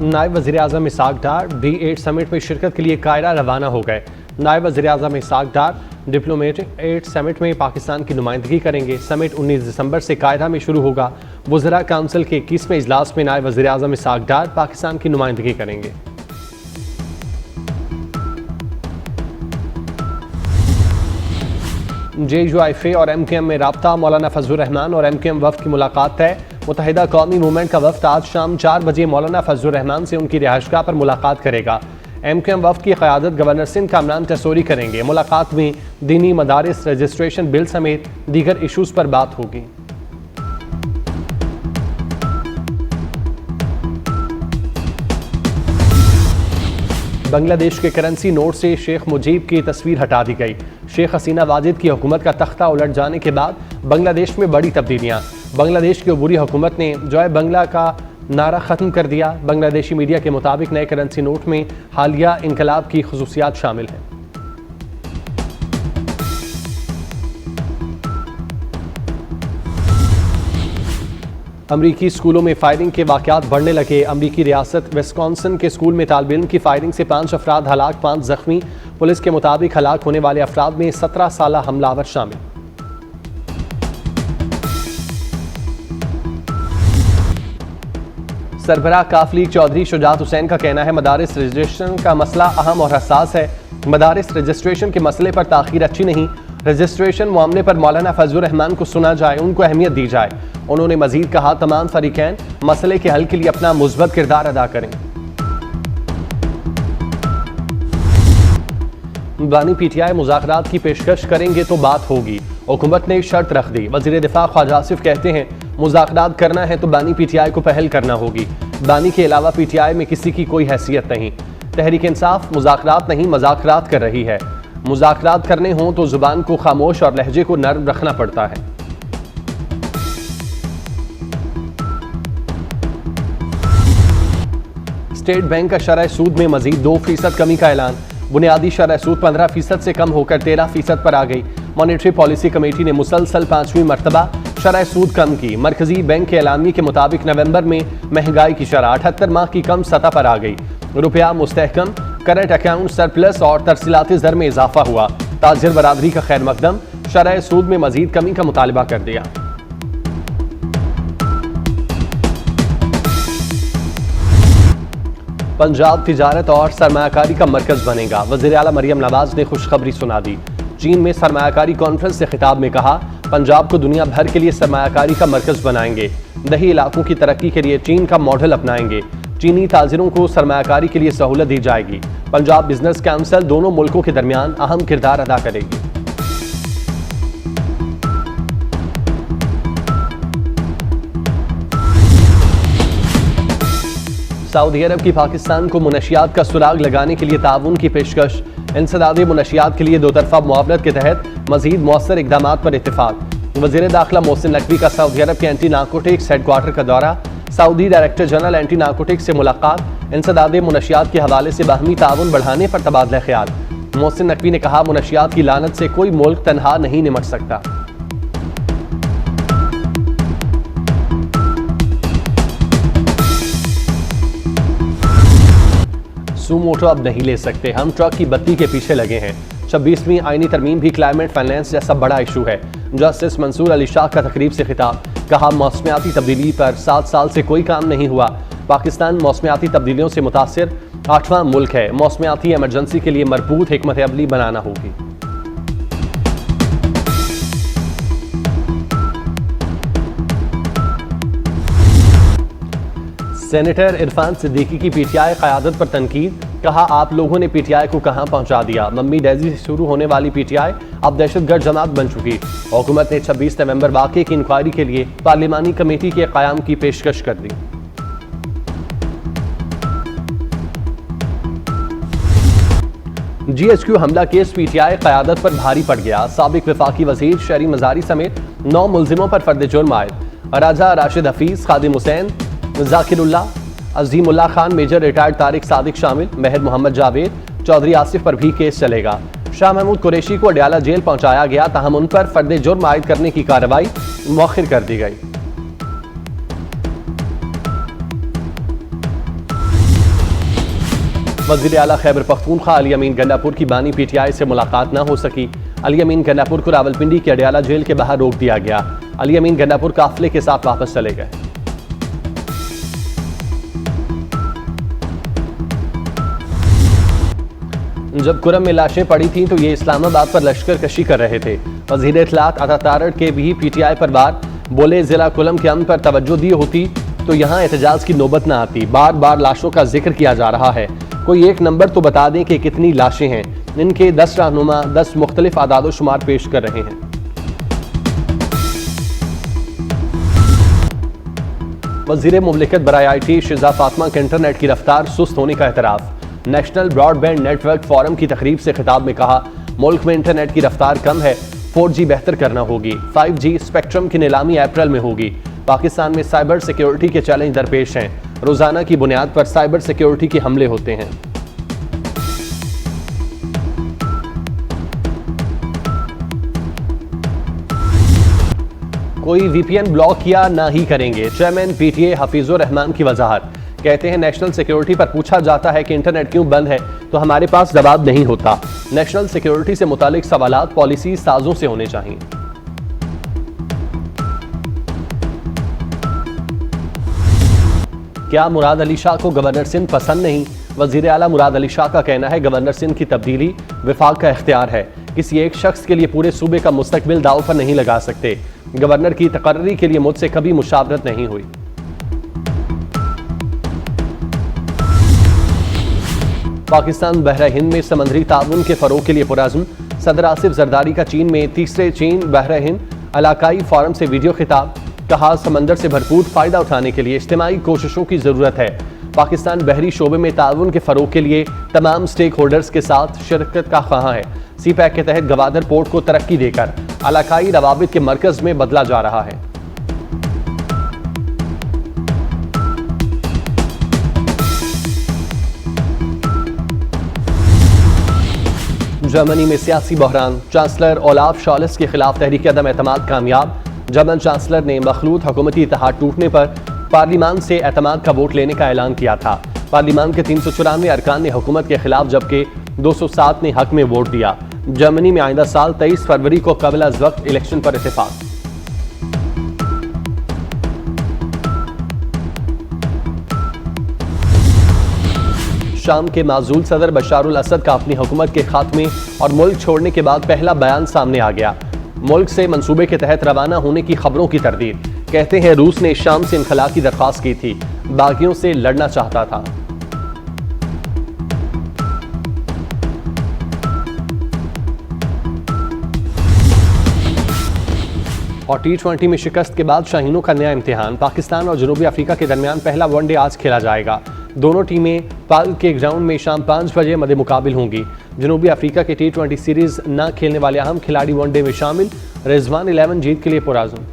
नायब वज़ीर-ए-आज़म इसहाक डार D8 summit में शिरकत के लिए कायरा रवाना हो गए। नायब वज़ीर-ए-आज़म इसहाक डार डिप्लोमेटिक 8 समिट में पाकिस्तान की नुमाइंदगी करेंगे। समिट 19 दिसंबर से कायरा में शुरू होगा। वज़रा काउंसिल के 21वें इजलास में नायब वज़ीर-ए-आज़म इसहाक डार पाकिस्तान की नुमाइंदगी करेंगे। JUIFA और MKM में राब्ता, मौलाना फजलुर रहमान और MKM वफ्द की मुलाकात है। मुत्तहिदा कौमी मूवमेंट का वफ्द आज शाम 4 बजे मौलाना फजलुर रहमान से उनकी रिहाइशगाह पर मुलाकात करेगा। MKM वफ्द की क़यादत गवर्नर सिंध कामरान तसोरी करेंगे। मुलाकात में दीनी मदारिस रजिस्ट्रेशन बिल समेत दीगर इशूज़ पर बात होगी। बांग्लादेश के करेंसी नोट से शेख मुजीब की तस्वीर हटा दी गई। शेख हसीना वाजिद की हुकूमत का तख्ता उलट जाने के बाद बांग्लादेश में बड़ी तब्दीलियां। बांग्लादेश की अबूरी हुकूमत ने जॉय बांग्ला का नारा ख़त्म कर दिया। बांग्लादेशी मीडिया के मुताबिक नए करेंसी नोट में हालिया इनकलाब की खसूसियात शामिल हैं। अमरीकी स्कूलों में फायरिंग के वाक़यात बढ़ने लगे। अमरीकी रियासत विस्कॉन्सिन के स्कूल में तालिब इल्म की फायरिंग से 5 अफराद हलाक, 5 जख्मी। पुलिस के मुताबिक हलाक होने वाले अफराद में 17 साला हमलावर शामिल। सरबराह काफ लीग चौधरी शुजात हुसैन का कहना है मदारिस रजिस्ट्रेशन का मसला अहम और हसास है। मदारिस रजिस्ट्रेशन के मसले पर ताखीर अच्छी नहीं। रजिस्ट्रेशन मामले पर मौलाना फजलुर रहमान को सुना जाए, उनको अहमियत दी जाए। उन्होंने मजीद कहा तमाम फरीकैन मसले के हल के लिए अपना मुस्बत किरदार अदा करें। बानी PTI मुज़ाकरात की पेशकश करेंगे तो बात होगी। हुकूमत ने शर्त रख दी। वज़ीर दिफा ख्वाजा आसिफ कहते हैं मुज़ाकरात करना है तो बानी PTI को पहल करना होगी। बानी के अलावा PTI में किसी की कोई हैसियत नहीं। तहरीक इंसाफ मुज़ाकरात नहीं मज़ाकरात कर रही है। मुज़ाकरात करने हों तो ज़ुबान को खामोश और लहजे को नर्म रखना पड़ता है। स्टेट बैंक का शरह सूद में मजीद 2% कमी का ऐलान। बुनियादी शरह सूद 15% से कम होकर 13% पर आ गई। मॉनेटरी पॉलिसी कमेटी ने मुसलसल 5वीं मरतबा शरह सूद कम की। मरकजी बैंक के एलामी के मुताबिक नवंबर में महंगाई की शरह 78 माह की कम सतह पर आ गई। रुपया मुस्तहकम, करंट अकाउंट सरप्लस और तरसीलाती दर में इजाफा हुआ। ताजिर बरादरी का खैर मकदम शरह सूद में मजीद कमी का मुतालबा कर दिया। पंजाब तिजारत और सरमायाकारी का मरकज बनेगा। वज़ीर आला मरियम नवाज ने खुशखबरी सुना दी। चीन में सरमायाकारी कॉन्फ्रेंस से खिताब में कहा पंजाब को दुनिया भर के लिए सरमायाकारी का मरकज बनाएंगे। दही इलाकों की तरक्की के लिए चीन का मॉडल अपनाएंगे। चीनी ताजिरों को सरमायाकारी के लिए सहूलत दी जाएगी। पंजाब बिजनेस काउंसिल दोनों मुल्कों के दरमियान अहम किरदार अदा करेगी। सऊदी अरब की पाकिस्तान को मुनशियात का सुराग लगाने के लिए ताउन की पेशकश। इंसदादी मुनशियात के लिए दो तरफा मुआवनत के तहत मजीद मौसर इकदाम पर इत्तेफाक। वज़ीर दाखिला मोहसिन नकवी का सऊदी अरब के एंटी नारकोटिक्स हेडक्वार्टर का दौरा। Saudi director general anti narcotics से मुलाकात। इंसदादी मुनशियात के हवाले से बाहमी ताउन बढ़ाने पर तबादला ख्याल। मोहसिन नकवी ने कहा मुनशियात की लानत से कोई मुल्क तनहा नहीं निमट सकता। सुमोटो अब नहीं ले सकते, हम ट्रक की बत्ती के पीछे लगे हैं। 26वीं आईनी तरमीम भी क्लाइमेट फाइनेंस जैसा बड़ा इशू है। जस्टिस मंसूर अली शाह का तकरीब से खिताब। कहा मौसमियाती तब्दीली पर 7 साल से कोई काम नहीं हुआ। पाकिस्तान मौसमियाती तब्दीलियों से मुतासिर 8वां मुल्क है। मौसमियाती एमरजेंसी के लिए मरबूत हिकमत अमली बनाना होगी। सेनेटर इरफान सिद्दीकी की PTI क़यादत पर तनकीद। कहा आप लोगों ने PTI को कहां पहुंचा दिया। मम्मी डैजी से शुरू होने वाली PTI अब दहशतगर्द जमात बन चुकी। हुकूमत ने 26 नवंबर वाक़े की इंक्वायरी के लिए पार्लिमानी कमेटी के क़याम की पेशकश कर दी। GHQ हमला केस PTI क़यादत पर भारी पड़ गया। साबिक वफाकी वज़ीर शहरी मज़ारी समेत 9 मुल्ज़िमों पर फर्द जुर्म आयद। राजा राशिद हफीज़, खादिम हुसैन, जाकिरुल्लाह, अजीमुल्लाह खान, मेजर रिटायर्ड तारिक सादिक शामिल। महर मोहम्मद जावेद, चौधरी आसिफ पर भी केस चलेगा। शाह महमूद कुरैशी को अडयाला जेल पहुंचाया गया, ताहम उन पर फर्द जुर्म आयद करने की कार्रवाई मौखिर कर दी गई। वज़ीर आला खैबर पख्तूनख्वा अली अमीन गंडापुर की बानी PTI से मुलाकात न हो सकी। अली अमीन गंडापुर को रावलपिंडी के अडियाला जेल के बाहर रोक दिया गया। अली अमीन गंडापुर काफिले के साथ वापस चले गए। जब कुरम में लाशें पड़ी थीं तो ये इस्लामाबाद पर लश्कर कशी कर रहे थे। वज़ीर इत्तलात अता तारड़ के भी PTI पर बार बोले, जिला कुलम के अमन पर तवज्जो दी होती तो यहाँ एहतजाज की नौबत न आती। बार बार लाशों का जिक्र किया जा रहा है, कोई एक नंबर तो बता दें कि कितनी लाशें हैं। इनके 10 रहनुमा 10 मुख्तलिफ आदाद शुमार पेश कर रहे हैं। वज़ीर मुमलिकत बराए IT शिजा फातिमा के इंटरनेट की रफ्तार सुस्त होने का एतराफ़। नेशनल ब्रॉडबैंड नेटवर्क फोरम की तकरीब से खिताब में कहा, मुल्क में इंटरनेट की रफ्तार कम है, 4G बेहतर करना होगी। 5G स्पेक्ट्रम की नीलामी अप्रैल में होगी। पाकिस्तान में साइबर सिक्योरिटी के चैलेंज दरपेश हैं। रोजाना की बुनियाद पर साइबर सिक्योरिटी के हमले होते हैं। कोई VPN ब्लॉक किया ना ही करेंगे, चेयरमैन PTA हफीजुर रहमान की वजाहत। कहते हैं नेशनल सिक्योरिटी पर पूछा जाता है कि इंटरनेट क्यों बंद है तो हमारे पास जवाब नहीं होता। नेशनल सिक्योरिटी से मुतालिक सवालात पॉलिसी साजों से होने चाहिए। क्या मुराद अली शाह को गवर्नर सिंध पसंद नहीं? वजीर आला मुराद अली शाह का कहना है, गवर्नर सिंध की तब्दीली विफाक का इख्तियार है। किसी एक शख्स के लिए पूरे सूबे का मुस्तकबिल दाव पर नहीं लगा सकते। गवर्नर की तकर्री के लिए मुझसे कभी मुशावरत नहीं हुई। पाकिस्तान बहरा हिंद में समंदरी ताउन के फरोग के लिए पुरअज़्म। सदर आसिफ जरदारी का चीन में तीसरे चीन बहरा हिंद इलाकाई फोरम से वीडियो खिताब। कहा, समंदर से भरपूर फायदा उठाने के लिए इज्तिमाई कोशिशों की जरूरत है। पाकिस्तान बहरी शोबे में ताउन के फरोग के लिए तमाम स्टेक होल्डर्स के साथ शिरकत का ख्वाह है। CPEC के तहत गवादर पोर्ट को तरक्की देकर इलाकाई रवाबित के मरकज में बदला जा रहा है। जर्मनी में सियासी बहरान। चांसलर ओलाफ शॉल्स के खिलाफ तहरीक अदम एतमाद कामयाब। जर्मन चांसलर ने मखलूत हुकूमती इत्तेहाद टूटने पर पार्लिमान से एतमाद का वोट लेने का ऐलान किया था। पार्लिमान के 394 अरकान ने हुकूमत के खिलाफ जबकि 207 ने हक में वोट दिया। जर्मनी में आइंदा साल 23 फरवरी को कबल अज वक्त इलेक्शन पर इत्तेफाक। शाम के माजूल सदर बशारुल असद का अपनी हुकूमत के खात्मे और मुल्क छोड़ने के बाद पहला बयान सामने आ गया। मुल्क से मंसूबे के तहत रवाना होने की खबरों की तरदीद। कहते हैं रूस ने शाम से इनखला की दरख्वास्त की थी, बागियों से लड़ना चाहता था। और T20 में शिकस्त के बाद शाहीनों का नया इम्तिहान। पाकिस्तान और जनूबी अफ्रीका के दरमियान पहला वनडे आज खेला जाएगा। दोनों टीमें पाल के ग्राउंड में शाम 5 बजे मद्दे मुकाबिल होंगी। जनूबी अफ्रीका के T20 सीरीज न खेलने वाले अहम खिलाड़ी वनडे में शामिल। रिजवान 11 जीत के लिए पुरअज़्म।